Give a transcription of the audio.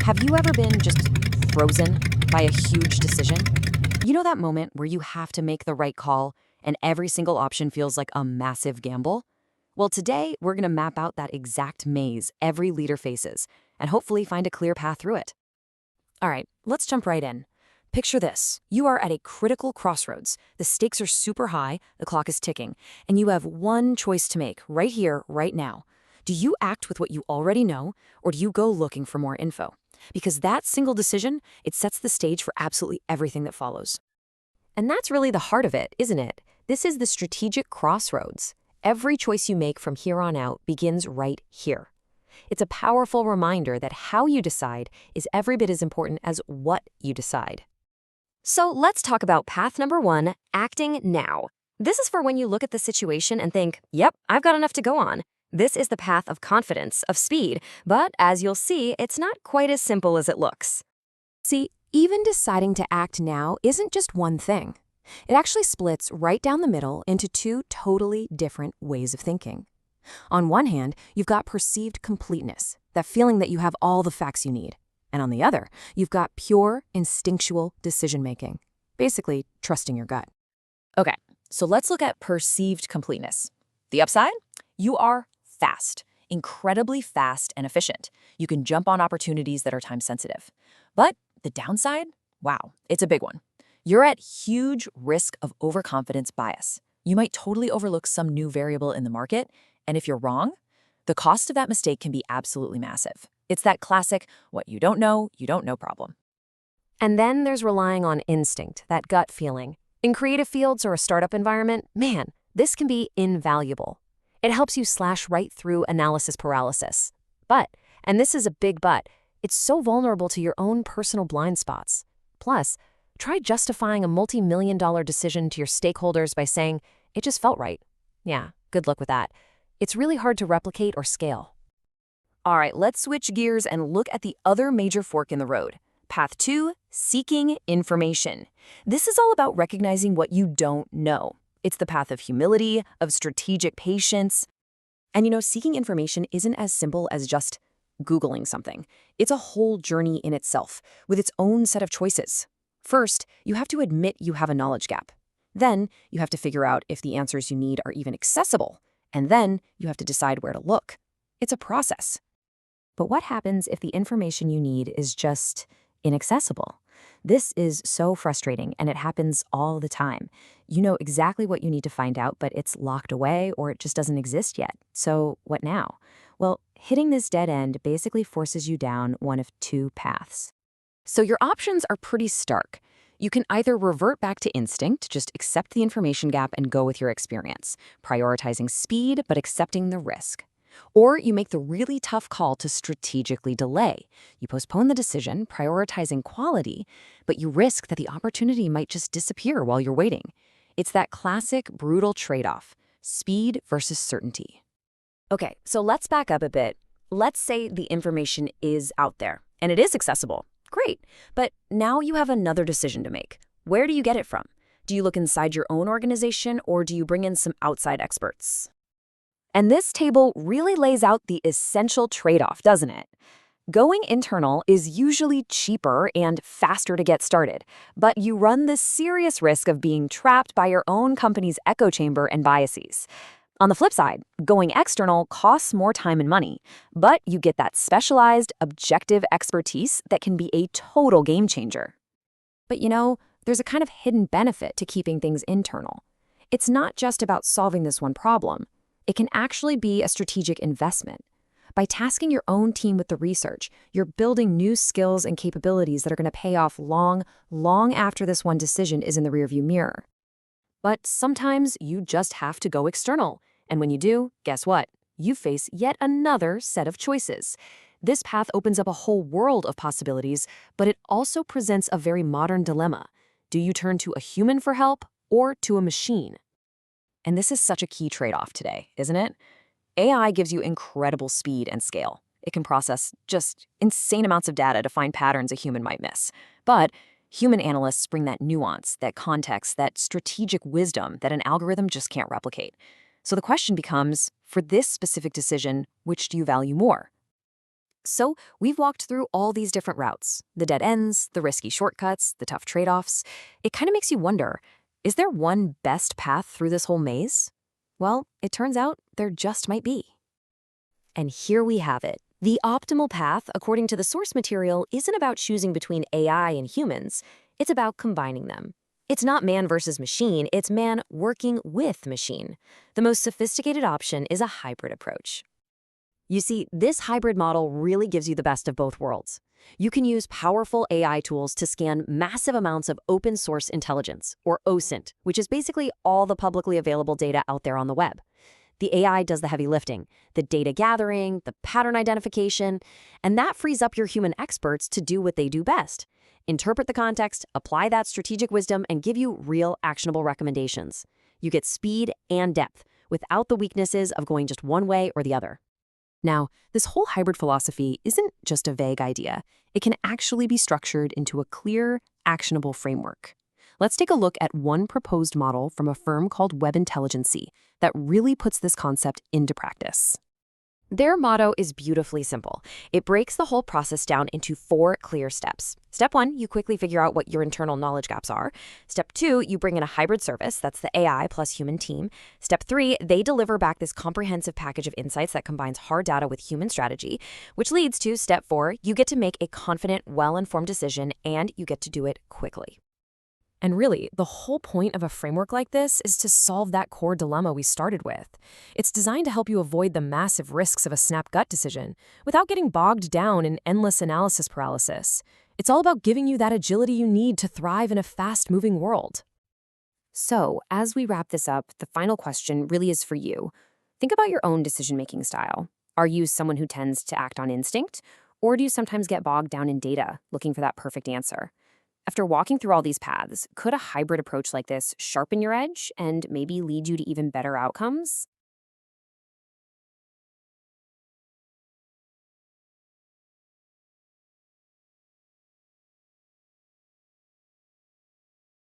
Have you ever been just frozen by a huge decision? You know that moment where you have to make the right call and every single option feels like a massive gamble? Well, today we're going to map out that exact maze every leader faces and hopefully find a clear path through it. All right, let's jump right in. Picture this. You are at a critical crossroads. The stakes are super high, the clock is ticking, and you have one choice to make right here, right now. Do you act with what you already know, or do you go looking for more info? Because that single decision, it sets the stage for absolutely everything that follows. And that's really the heart of it, isn't it? This is the strategic crossroads. Every choice you make from here on out begins right here. It's a powerful reminder that how you decide is every bit as important as what you decide. So let's talk about path number 1, acting now. This is for when you look at the situation and think, yep, I've got enough to go on. This is the path of confidence, of speed, but as you'll see, it's not quite as simple as it looks. See, even deciding to act now isn't just one thing. It actually splits right down the middle into two totally different ways of thinking. On one hand, you've got perceived completeness, that feeling that you have all the facts you need. And on the other, you've got pure, instinctual decision-making, basically trusting your gut. Okay, so let's look at perceived completeness. The upside? You are fast, incredibly fast and efficient. You can jump on opportunities that are time-sensitive. But the downside? Wow, it's a big one. You're at huge risk of overconfidence bias. You might totally overlook some new variable in the market, and if you're wrong, the cost of that mistake can be absolutely massive. It's that classic, what you don't know problem. And then there's relying on instinct, that gut feeling. In creative fields or a startup environment, man, this can be invaluable. It helps you slash right through analysis paralysis. But, and this is a big but, it's so vulnerable to your own personal blind spots. Plus, try justifying a multi-million-dollar decision to your stakeholders by saying, it just felt right. Yeah, good luck with that. It's really hard to replicate or scale. All right, let's switch gears and look at the other major fork in the road. Path 2, seeking information. This is all about recognizing what you don't know. It's the path of humility, of strategic patience. And seeking information isn't as simple as just Googling something. It's a whole journey in itself, with its own set of choices. First, you have to admit you have a knowledge gap. Then, you have to figure out if the answers you need are even accessible. And then, you have to decide where to look. It's a process. But what happens if the information you need is just inaccessible? This is so frustrating, and it happens all the time. You know exactly what you need to find out, but it's locked away or it just doesn't exist yet. So what now? Well, hitting this dead end basically forces you down one of two paths. So your options are pretty stark. You can either revert back to instinct, just accept the information gap and go with your experience, prioritizing speed but accepting the risk. Or you make the really tough call to strategically delay. You postpone the decision, prioritizing quality, but you risk that the opportunity might just disappear while you're waiting. It's that classic, brutal trade-off, speed versus certainty. Okay, so let's back up a bit. Let's say the information is out there, and it is accessible. Great, but now you have another decision to make. Where do you get it from? Do you look inside your own organization, or do you bring in some outside experts? And this table really lays out the essential trade-off, doesn't it? Going internal is usually cheaper and faster to get started, but you run the serious risk of being trapped by your own company's echo chamber and biases. On the flip side, going external costs more time and money, but you get that specialized, objective expertise that can be a total game changer. But there's a kind of hidden benefit to keeping things internal. It's not just about solving this one problem. It can actually be a strategic investment. By tasking your own team with the research, you're building new skills and capabilities that are going to pay off long, long after this one decision is in the rearview mirror. But sometimes you just have to go external. And when you do, guess what? You face yet another set of choices. This path opens up a whole world of possibilities, but it also presents a very modern dilemma. Do you turn to a human for help or to a machine? And this is such a key trade-off today, isn't it? AI gives you incredible speed and scale. It can process just insane amounts of data to find patterns a human might miss. But human analysts bring that nuance, that context, that strategic wisdom that an algorithm just can't replicate. So the question becomes, for this specific decision, which do you value more? So we've walked through all these different routes, the dead ends, the risky shortcuts, the tough trade-offs. It kind of makes you wonder, is there one best path through this whole maze? Well, it turns out there just might be. And here we have it. The optimal path, according to the source material, isn't about choosing between AI and humans. It's about combining them. It's not man versus machine, it's man working with machine. The most sophisticated option is a hybrid approach. You see, this hybrid model really gives you the best of both worlds. You can use powerful AI tools to scan massive amounts of open source intelligence, or OSINT, which is basically all the publicly available data out there on the web. The AI does the heavy lifting, the data gathering, the pattern identification, and that frees up your human experts to do what they do best. Interpret the context, apply that strategic wisdom, and give you real actionable recommendations. You get speed and depth without the weaknesses of going just one way or the other. Now, this whole hybrid philosophy isn't just a vague idea. It can actually be structured into a clear, actionable framework. Let's take a look at one proposed model from a firm called Webintelligency that really puts this concept into practice. Their motto is beautifully simple. It breaks the whole process down into 4 clear steps. Step 1, you quickly figure out what your internal knowledge gaps are. Step 2, you bring in a hybrid service, that's the AI plus human team. Step 3, they deliver back this comprehensive package of insights that combines hard data with human strategy, which leads to Step 4, you get to make a confident, well-informed decision, and you get to do it quickly. And really, the whole point of a framework like this is to solve that core dilemma we started with. It's designed to help you avoid the massive risks of a snap gut decision without getting bogged down in endless analysis paralysis. It's all about giving you that agility you need to thrive in a fast-moving world. So, as we wrap this up, the final question really is for you. Think about your own decision-making style. Are you someone who tends to act on instinct, or do you sometimes get bogged down in data, looking for that perfect answer? After walking through all these paths, could a hybrid approach like this sharpen your edge and maybe lead you to even better outcomes?